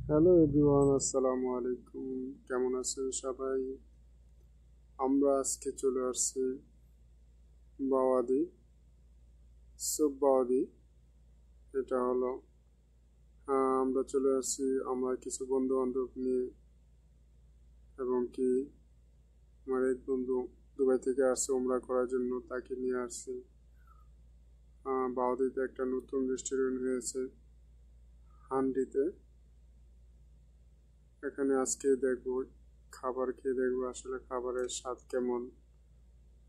Hello everyone, আসসালামু আলাইকুম। কেমন আছেন সবাই? আমরা আজকে চলে আসছি বাওয়াদি, সুপ বাওয়াদি। এটা হলো আমরা চলে আসছি আমরা কিছু বন্ধু বান্ধব নিয়ে, এবং কি আমার এক বন্ধু দুবাই থেকে আসছে উমরা করার জন্য, তাকে নিয়ে আসছি। বাওয়াদিতে একটা নতুন রেস্টুরেন্ট হয়েছে হান্ডিতে। এখানে আজকে দেখবো, খাবার খেয়ে দেখবো আসলে খাবারের স্বাদ কেমন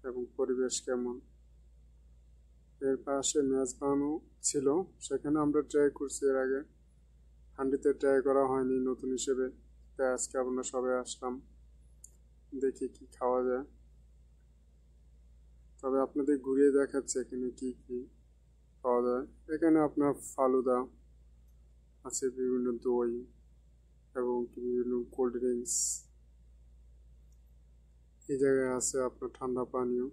এবং পরিবেশ কেমন। এর পাশে মেজবানও ছিল, সেখানে আমরা ট্রাই করছি এর আগে। হান্ডিতে ট্রাই করা হয়নি নতুন হিসেবে, তাই আজকে আমরা সবাই আসলাম, দেখি কি খাওয়া যায়। তবে আপনাদের ঘুরিয়ে দেখাচ্ছে এখানে কি কি পাওয়া যায়। এখানে আপনার ফালুদা আছে, বিভিন্ন দই এবং কি বিভিন্ন কোল্ড ড্রিঙ্কস। এই জায়গায় আছে আপনার ঠান্ডা পানীয়।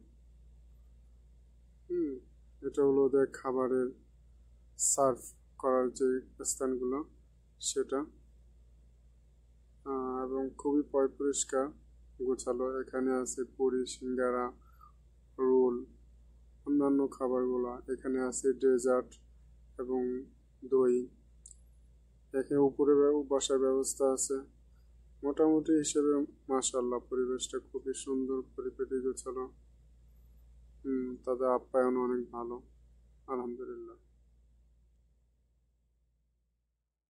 হুম, এটা হলো ওদের খাবারের সার্ভ করার যে স্থানগুলো, সেটা। এবং খুবই পরিষ্কার গোছালো। এখানে আছে পুরি, সিঙ্গারা, রোল, অন্যান্য খাবারগুলা। এখানে আছে ডেজার্ট এবং দই। এখানে উপরে বসার ব্যবস্থা আছে। মোটামুটি হিসেবে মাশাআল্লাহ, পরিবেশটা খুবই সুন্দর, পরিপাটি গোছালো। তাদের আপ্যায়ন অনেক ভালো, আলহামদুলিল্লাহ।